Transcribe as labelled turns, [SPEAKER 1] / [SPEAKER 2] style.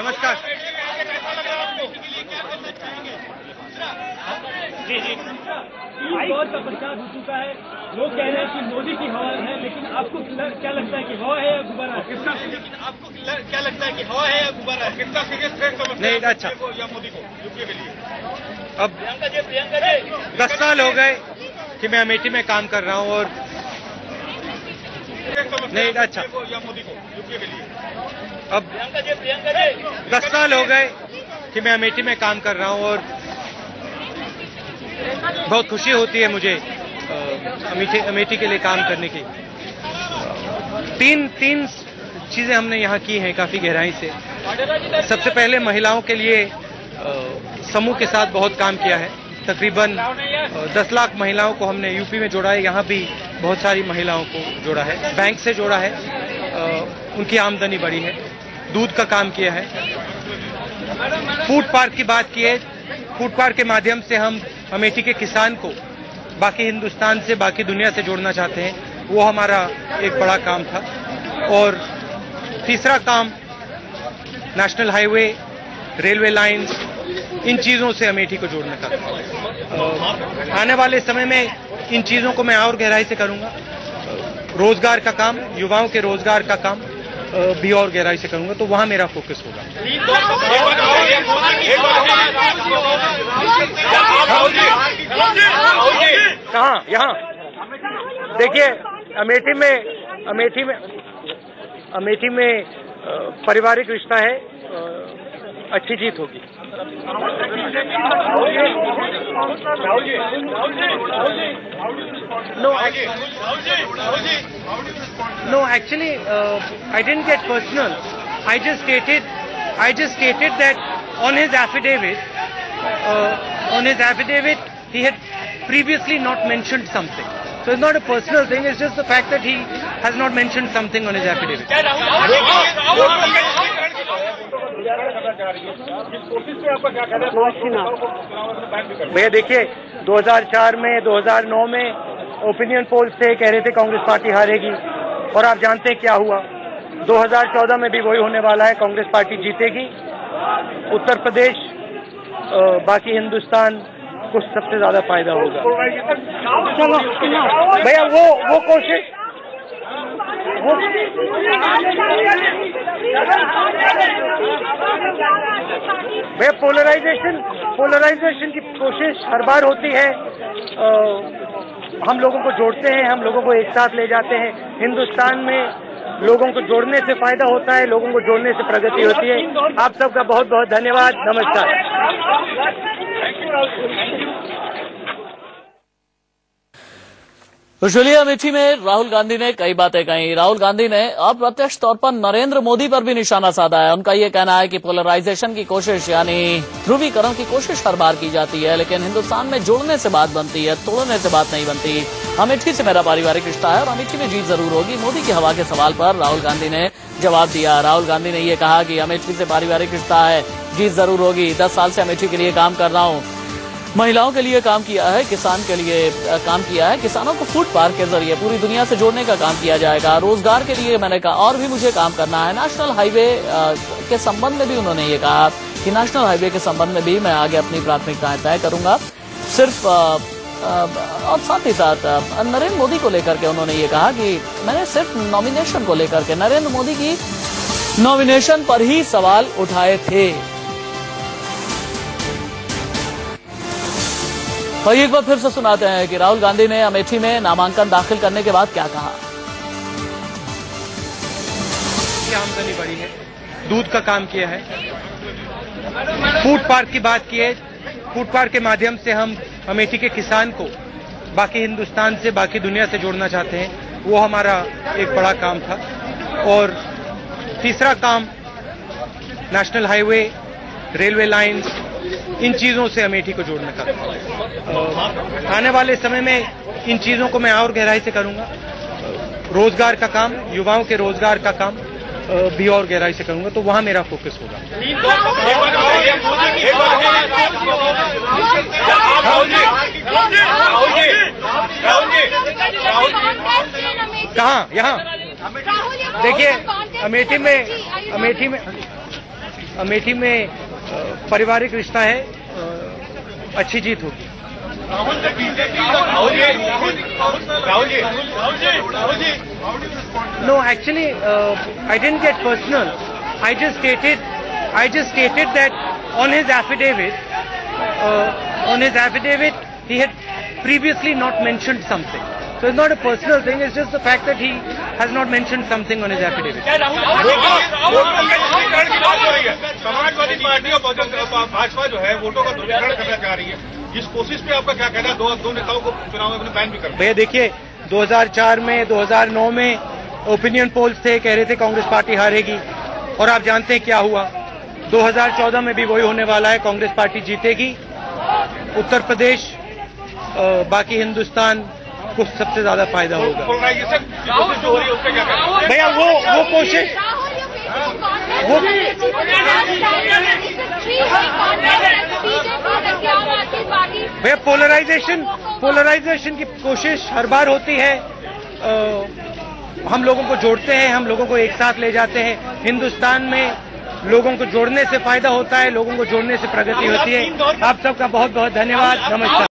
[SPEAKER 1] नमस्कार।
[SPEAKER 2] जी बहुत का प्रचार हो चुका है। लोग कह रहे हैं कि मोदी की हवा है, लेकिन आपको क्या लगता है कि हवा है या गुब्बारा है? आपको क्या लगता है कि हवा है या गुब्बारा है? कितना सीरियस थ्रेट समझते हैं
[SPEAKER 1] नहीं, अच्छा
[SPEAKER 2] या मोदी को यूपीए के लिए?
[SPEAKER 1] अब
[SPEAKER 2] प्रियंका जी
[SPEAKER 1] 10 साल हो गए कि मैं अमेठी में काम कर रहा हूं और नहीं, अच्छा
[SPEAKER 2] या मोदी को यूपीए के लिए?
[SPEAKER 1] अब
[SPEAKER 2] प्रियंका जी
[SPEAKER 1] 10 साल हो गए कि मैं अमेठी में काम कर रहा हूं और बहुत खुशी होती है मुझे अमेठी के लिए काम करने की। तीन चीजें हमने यहाँ की हैं काफी गहराई से। सबसे पहले महिलाओं के लिए समूह के साथ बहुत काम किया है। तकरीबन 10 लाख महिलाओं को हमने यूपी में जोड़ा है। यहाँ भी बहुत सारी महिलाओं को जोड़ा है, बैंक से जोड़ा है, उनकी आमदनी बढ़ी है। दूध का काम किया है। फूड पार्क की बात की है। फूड पार्क के माध्यम से हम अमेठी के किसान को बाकी हिंदुस्तान से, बाकी दुनिया से जोड़ना चाहते हैं। वो हमारा एक बड़ा काम था। और तीसरा काम नेशनल हाईवे, रेलवे लाइन, इन चीजों से अमेठी को जोड़ने का। आने वाले समय में इन चीजों को मैं और गहराई से करूंगा। रोजगार का काम, युवाओं के रोजगार का काम भी और गहराई से करूंगा, तो वहां मेरा फोकस होगा। कहाँ? यहाँ देखिए, अमेठी में पारिवारिक रिश्ता है, अच्छी जीत होगी। No, actually, I didn't get personal. I just stated that on his affidavit, he had previously not mentioned something. So it's not a personal thing. It's just the fact that he has not mentioned something on his affidavit. भैया देखिए, 2004 में, 2009 में opinion poll से कह रहे थे Congress party हारेगी, और आप जानते हैं क्या हुआ। 2014 में भी वही होने वाला है, कांग्रेस पार्टी जीतेगी। उत्तर प्रदेश, बाकी हिंदुस्तान को सबसे ज्यादा फायदा होगा। चलो भैया, वो कोशिश भैया पोलराइजेशन की कोशिश हर बार होती है। हम लोगों को जोड़ते हैं, हम लोगों को एक साथ ले जाते हैं। हिंदुस्तान में लोगों को जोड़ने से फायदा होता है, लोगों को जोड़ने से प्रगति होती है। आप सबका बहुत बहुत धन्यवाद। नमस्कार।
[SPEAKER 3] तो चलिए, अमेठी में राहुल गांधी ने कई बातें कही। राहुल गांधी ने अप्रत्यक्ष तौर पर नरेंद्र मोदी पर भी निशाना साधा है। उनका ये कहना है कि पोलराइजेशन की कोशिश, यानी ध्रुवीकरण की कोशिश हर बार की जाती है, लेकिन हिंदुस्तान में जोड़ने से बात बनती है, तोड़ने से बात नहीं बनती। अमेठी से मेरा पारिवारिक रिश्ता है और अमेठी में जीत जरूर होगी। मोदी की हवा के सवाल पर राहुल गांधी ने जवाब दिया। राहुल गांधी ने यह कहा कि अमेठी से पारिवारिक रिश्ता है, जीत जरूर होगी। 10 साल से अमेठी के लिए काम कर रहा हूँ। महिलाओं के लिए काम किया है, किसान के लिए काम किया है। किसानों को फूड पार्क के जरिए पूरी दुनिया से जोड़ने का काम किया जाएगा। रोजगार के लिए मैंने कहा और भी मुझे काम करना है। नेशनल हाईवे के संबंध में भी उन्होंने ये कहा कि नेशनल हाईवे के संबंध में भी मैं आगे अपनी प्राथमिकताएं तय करूंगा। सिर्फ और साथ ही साथ नरेंद्र मोदी को लेकर के उन्होंने ये कहा कि मैंने सिर्फ नॉमिनेशन को लेकर के, नरेंद्र मोदी की नॉमिनेशन पर ही सवाल उठाए थे। और एक बार फिर से सुनाते हैं कि राहुल गांधी ने अमेठी में नामांकन दाखिल करने के बाद क्या कहा।
[SPEAKER 1] आमदनी बढ़ी है, दूध का काम किया है। फूड पार्क की बात की है। फूड पार्क के माध्यम से हम अमेठी के किसान को बाकी हिंदुस्तान से, बाकी दुनिया से जोड़ना चाहते हैं। वो हमारा एक बड़ा काम था। और तीसरा काम नेशनल हाईवे, रेलवे लाइन, इन चीजों से अमेठी को जोड़ने का। आने वाले समय में इन चीजों को मैं और गहराई से करूंगा। रोजगार का काम, युवाओं के रोजगार का काम भी और गहराई से करूंगा, तो वहां मेरा फोकस होगा। कहाँ? यहाँ देखिए, अमेठी में पारिवारिक रिश्ता है, अच्छी जीत होगी। No, actually, I didn't get personal. I just stated that on his affidavit, he had previously not mentioned something. So it's not a personal thing. It's just the fact that he has not mentioned something on his affidavit.
[SPEAKER 4] Samajwadi party और भाजपा जो है वोटों का ध्रुवीकरण करना चाह रही है, इस कोशिश पे आपका क्या कहना है? दो नेताओं को चुनाव में बैन भी कर।
[SPEAKER 1] भैया देखिए, 2004 में 2009 में ओपिनियन पोल्स थे, कह रहे थे कांग्रेस पार्टी हारेगी, और आप जानते हैं क्या हुआ। 2014 में भी वही होने वाला है, कांग्रेस पार्टी जीतेगी। उत्तर प्रदेश, बाकी हिंदुस्तान को सबसे ज्यादा फायदा होगा। भैया वो कोशिश भैया पोलराइजेशन की कोशिश हर बार होती है। हम लोगों को जोड़ते हैं, हम लोगों को एक साथ ले जाते हैं। हिंदुस्तान में लोगों को जोड़ने से फायदा होता है, लोगों को जोड़ने से प्रगति होती है। आप सबका बहुत बहुत धन्यवाद, नमस्कार।